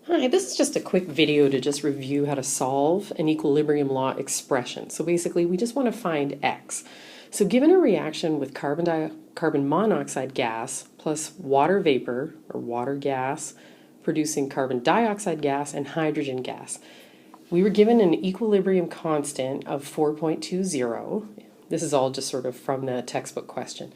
Hi, this is just a quick video to just review how to solve an equilibrium law expression. So basically, we just want to find X. So given a reaction with carbon monoxide gas plus water vapor or water gas producing carbon dioxide gas and hydrogen gas, we were given an equilibrium constant of 4.20. This is all just sort of from the textbook question.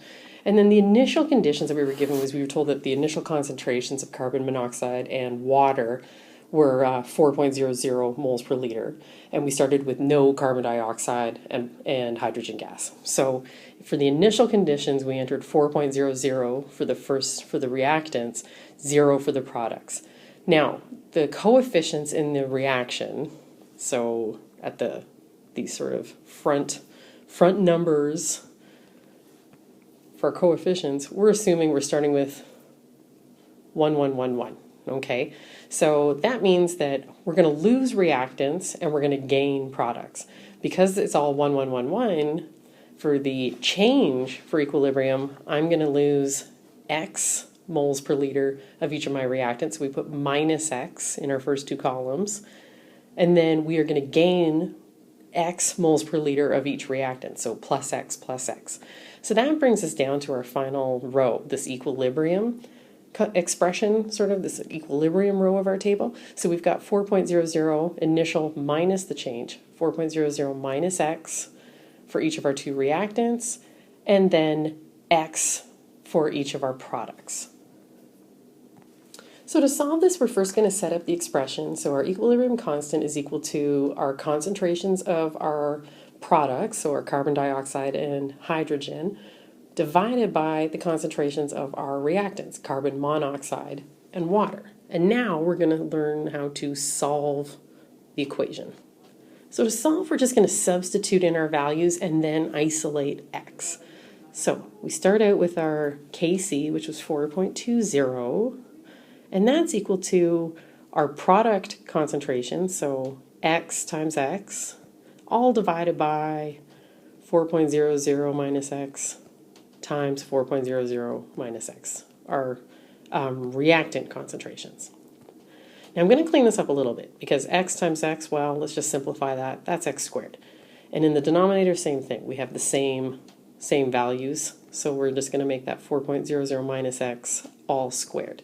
And then the initial conditions that we were given was we were told that the initial concentrations of carbon monoxide and water were 4.00 moles per liter. And we started with no carbon dioxide and hydrogen gas. So for the initial conditions, we entered 4.00 for the reactants, 0 for the products. Now, the coefficients in the reaction, so at these sort of front numbers for coefficients, we're assuming we're starting with 1, 1, 1, 1. Okay, so that means that we're going to lose reactants and we're going to gain products. Because it's all 1, 1, 1, 1, for the change for equilibrium, I'm going to lose X moles per liter of each of my reactants. So we put minus X in our first two columns. And then we are going to gain X moles per liter of each reactant, so plus X plus X. So that brings us down to our final row, this equilibrium expression, sort of this equilibrium row of our table. So we've got 4.00 initial minus the change, 4.00 minus X for each of our two reactants, and then X for each of our products. So to solve this, we're first going to set up the expression. So our equilibrium constant is equal to our concentrations of our products, so our carbon dioxide and hydrogen, divided by the concentrations of our reactants, carbon monoxide and water. And now we're going to learn how to solve the equation. So to solve, we're just going to substitute in our values and then isolate X. So we start out with our Kc, which was 4.20. And that's equal to our product concentration, so X times X, all divided by 4.00 minus X times 4.00 minus X, our reactant concentrations. Now I'm going to clean this up a little bit because X times X, well, let's just simplify that. That's X squared. And in the denominator, same thing. We have the same values, so we're just going to make that 4.00 minus X all squared.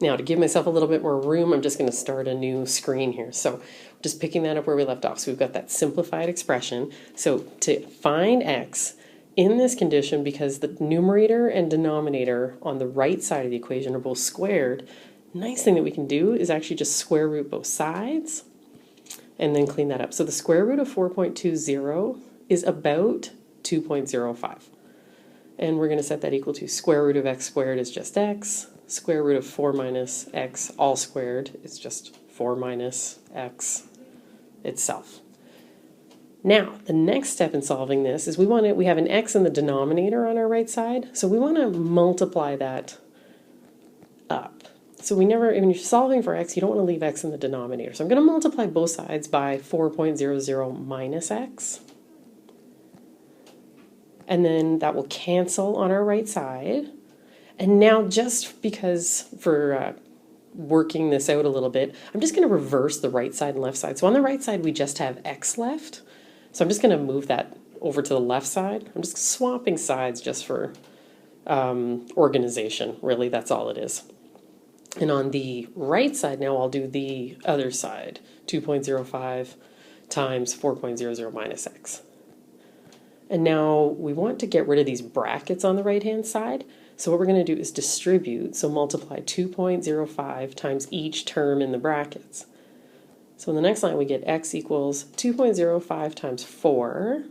Now, to give myself a little bit more room, I'm just going to start a new screen here. So just picking that up where we left off. So we've got that simplified expression. So to find X in this condition, because the numerator and denominator on the right side of the equation are both squared, nice thing that we can do is actually just square root both sides and then clean that up. So the square root of 4.20 is about 2.05. And we're going to set that equal to square root of X squared is just X. Square root of 4 minus X all squared is just 4 minus X itself. Now, the next step in solving this is we have an X in the denominator on our right side, so we want to multiply that up. So when you're solving for X, you don't want to leave X in the denominator. So I'm going to multiply both sides by 4.00 minus X. And then that will cancel on our right side. And now, just because for working this out a little bit, I'm just going to reverse the right side and left side. So on the right side, we just have X left. So I'm just going to move that over to the left side. I'm just swapping sides just for organization. Really, that's all it is. And on the right side now, I'll do the other side, 2.05 times 4.00 minus X. And now we want to get rid of these brackets on the right-hand side. So what we're going to do is distribute, so multiply 2.05 times each term in the brackets. So in the next line we get X equals 2.05 times 4,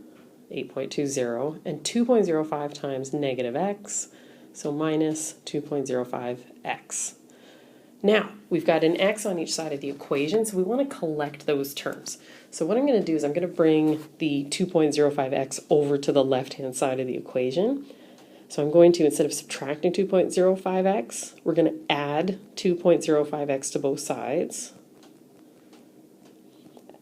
8.20, and 2.05 times negative X, so minus 2.05X. Now, we've got an X on each side of the equation, so we want to collect those terms. So what I'm going to do is I'm going to bring the 2.05X over to the left-hand side of the equation. So I'm going to, instead of subtracting 2.05X, we're going to add 2.05X to both sides.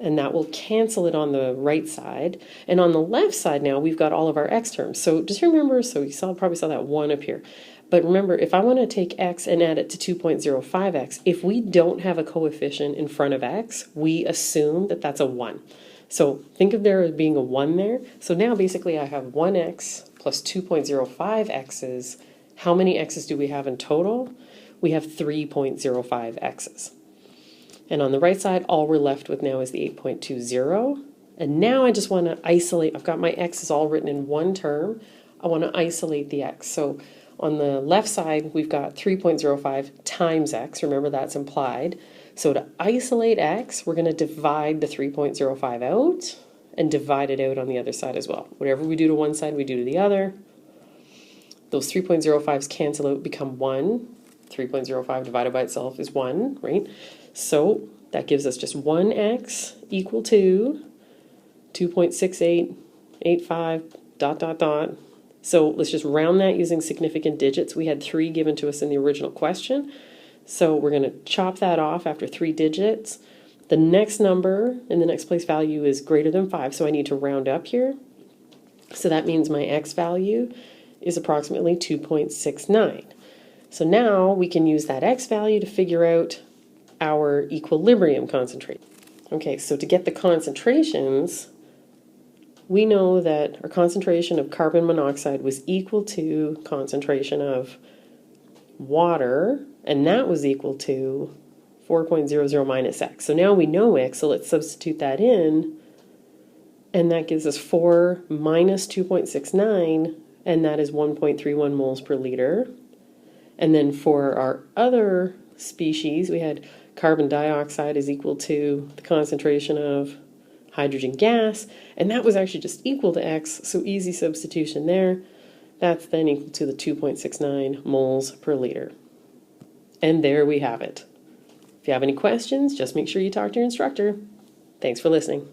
and that will cancel it on the right side. And on the left side now, we've got all of our x terms. So just remember, so you probably saw that 1 up here. But remember, if I want to take x and add it to 2.05x, if we don't have a coefficient in front of x, we assume that that's a 1. So think of there as being a 1 there. So now basically I have 1x plus 2.05 x's. How many x's do we have in total? We have 3.05 x's. And on the right side, all we're left with now is the 8.20. And now I just want to isolate. I've got my x's all written in one term. I want to isolate the x. So on the left side, we've got 3.05 times x. Remember, that's implied. So to isolate x, we're going to divide the 3.05 out and divide it out on the other side as well. Whatever we do to one side, we do to the other. Those 3.05s cancel out, become 1. 3.05 divided by itself is 1, right? So that gives us just 1x equal to 2.6885 ... So let's just round that using significant digits. We had 3 given to us in the original question. So we're going to chop that off after 3 digits. The next number in the next place value is greater than 5, so I need to round up here. So that means my x value is approximately 2.69. So now we can use that x value to figure out our equilibrium concentration. Okay, so to get the concentrations, we know that our concentration of carbon monoxide was equal to concentration of water, and that was equal to 4.00 minus x. So now we know x, so let's substitute that in, and that gives us 4 minus 2.69, and that is 1.31 moles per liter. And then for our other species, we had carbon dioxide is equal to the concentration of hydrogen gas, and that was actually just equal to x, so easy substitution there. That's then equal to the 2.69 moles per liter. And there we have it. If you have any questions, just make sure you talk to your instructor. Thanks for listening.